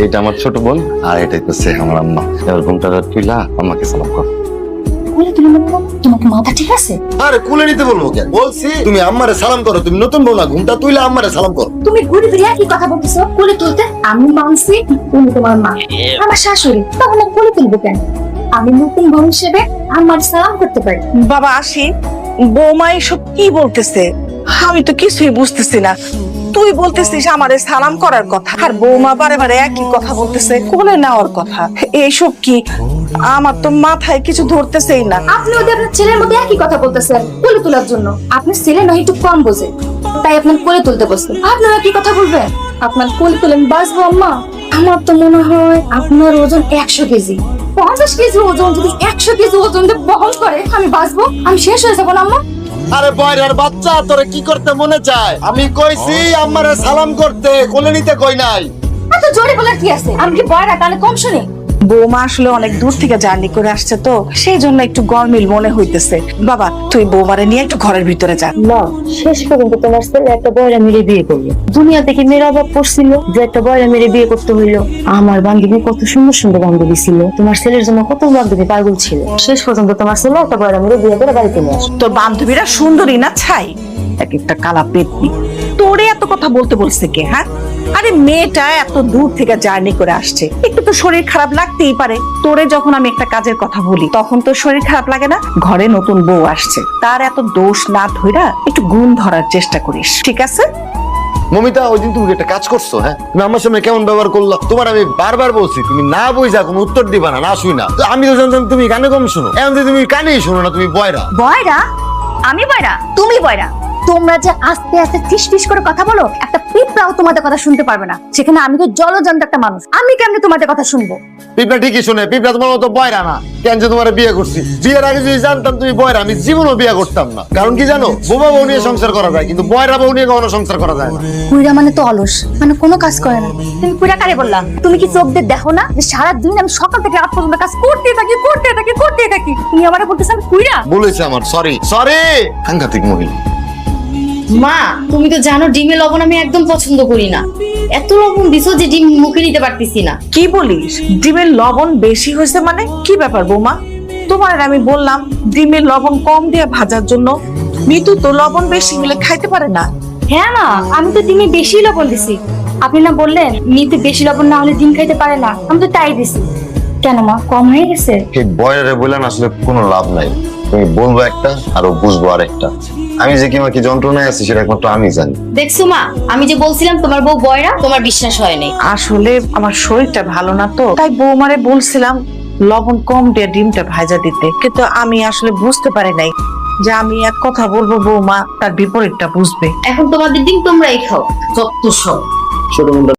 এটা আমার ছোট বোন আর এটা হচ্ছে আমার আম্মা। এবার ঘুমটা তুইলা আম্মাকে সালাম কর। তোমাকে মাথা ঠিক আছে? আরে কুলে নিতে বলবো কেন? বলছি তুমি আম্মারে সালাম করো, তুমি নতুন বউ না, ঘুমটা তুইলে আম্মারে সালাম করো। তুমি ঘুরে ফিরে কি কথা বলতেছো? কোলে তুলতে আমি মানছি, তুমি তোমার মা আমার শাশুড়ি, তখন আমি কোলে তুলবো কেন? আমি নতুন বউ হিসেবে আমার সালাম করতে পারি। বাবা আসি, বৌমা এসব কি বলতেছে? আমি তো কিছুই বুঝতেছি না। তুই বলতেছিস আমারে সালাম করার কথা, আর বৌমা বারে বারে একই কথা বলতেছে, কোলে নেওয়ার কথা। এইসব কি? আমার তো মাথায় কিছু ধরতেছেই না। আপনি ওদের আপনার ছেলের মধ্যে একই কথা বলতেছেন কোলে তোলার জন্য। আপনার ছেলে নয় একটু কম বোঝে, তাই আপনার কোলে তুলতে বসতে। আপনারা কি কথা বলবেন? আপনার কোলে তুলে আমি বাঁচবো আম্মা? আমার তো মনে হয় আপনার ওজন 100 কেজি। 50 কেজি ওজন যদি 100 কেজি ওজন বহন করে, আমি বাঁচবো? আমি শেষ হয়ে যাবো না আম্মা? আরে বয়রার বাচ্চা, তোরে কি করতে মনে চায়? আমি কইছি আম্মারে সালাম করতে, কোলে নিতে কই নাই। এত জোরে বলার কি আছে? আমি কি বয়রা কানে কম শুনি? বৌমা আসলে অনেক দূর থেকে জার্নি করে আসছে তো, সেই জন্য একটু গরমিল মনে হইতেছে। বাবা তুই বৌমারে নিয়ে একটু ঘরের ভিতরে যা। মা, শেষ পর্যন্ত তোমার ছেলে একটা বয়রা মেরে বিয়ে করলো। দুনিয়া থেকে মেয়ের অভাব পড়ছিল যে একটা বয়রা মেরে বিয়ে করতে হইলো। আমার বান্ধবী কত সুন্দর সুন্দর বান্ধবী ছিল, তোমার ছেলের জন্য কত বান্ধবী পাগল ছিল। শেষ পর্যন্ত তোমার ছেলে একটা বয়রা মেরে বিয়ে করে বাড়িতে নিয়ে আসে। তোর বান্ধবীরা সুন্দরী না ছাই? এক একটা কালা পেতনি। তোরে এত কথা বলতে বলছে কে? হ্যাঁ, আরে মেয়েটা এত দূর থেকে জার্নি করে আসছে, একটু তো শরীর খারাপ লাগতেই পারে। তোরে যখন আমি একটা কাজের কথা বলি তখন তোর শরীর খারাপ লাগে না? ঘরে নতুন বউ আসছে, তার এত দোষ না ধইরা একটু গুণ ধরার চেষ্টা করিস, ঠিক আছে? মমিতা, ওই দিন তুমি একটা কাজ করছো, হ্যাঁ? তুমি আমার সামনে কেমন ব্যবহার করলো? তোমার আমি বারবার বলছি তুমি না বুঝা কোনো উত্তর দিবা না, না শুই না। তো আমি তো জানতাম তুমি কানে কম শুনো, এখন যে তুমি কানেই শুনো না, তুমি বয়রা। বয়রা? আমি বয়রা? তুমি বয়রা? তোমরা যে আস্তে আস্তে ফিস করে কথা বলো, একটা পিঁপড়াও তোমাদের কথা শুনতে পারবে না। সেখানে আমি তো জলজন্ত একটা মানুষ, আমি কেমনে তোমাদের কথা শুনবো? পিঁপড়া ঠিকই শুনে, পিঁপড়া তোমার মতো বয়রা না। কেন যে তোমার বিয়ে করছি? বিয়ের আগে যদি জানতাম তুমি বয়রা, আমি জীবনও বিয়ে করতাম না। কারণ কি জানো, বোমা বউ নিয়ে সংসার করা যায়, কিন্তু বয়রা বউ নিয়ে কখনো সংসার করা যায় না। কুইরা মানে তো অলস, মানে কোনো কাজ করে না। তুমি কুইরা কারে বললাম? তুমি কি চোখ দিয়ে দেখো না যে সারাদিন আমি সকাল থেকে রাত পর্যন্ত কাজ করতেই থাকি? তুমি আমারে বলতেছ আমি কুইরা? বলেছে আমার, সরি সাংঘাতিক মহিলা। মা, তুমি তো জানো ডিমে লবণ আমি একদম পছন্দ করি না। এত লবণ দিছো যে ডিম মুখে নিতে পারতেছি না। কি বলিস? ডিমের লবণ বেশি হয়েছে মানে? কি ব্যাপার বৌমা? তোমার আমি বললাম ডিমের লবণ কম দিয়ে ভাজার জন্য। মিতু তো লবণ বেশি হলে খাইতে পারে না। হ্যাঁ মা, আমি তো ডিমে বেশি লবণ দিছি। আপনি না বললেন নিতে বেশি লবণ না হলে ডিম খাইতে পারে না, আমি তো তাই দিছি। কেন মা, কম হয়ে গেছে? এই বয়রারে বললেন আসলে কোনো লাভ নাই। তুমি বলবো একটা আর ও বুঝবো আর একটা। আমি যে কি যন্ত্রণায় আছি সেটা একমাত্র আমি জানি। দেখছো মা, আমি যে বলছিলাম তোমার বউ বয়রা, তোমার বিশ্বাস হয় নাই। আসলে আমার শরীরটা ভালো না তো, তাই বৌমারে বলছিলাম লবণ কম দিয়ে ডিমটা ভাজা দিতে, কিন্তু আমি আসলে বুঝতে পারি নাই যে আমি এক কথা বলবো বৌমা তার বিপরীতটা বুঝবে। এখন তোমাদের ডিম তোমরাই খাও, যত সব। ছোট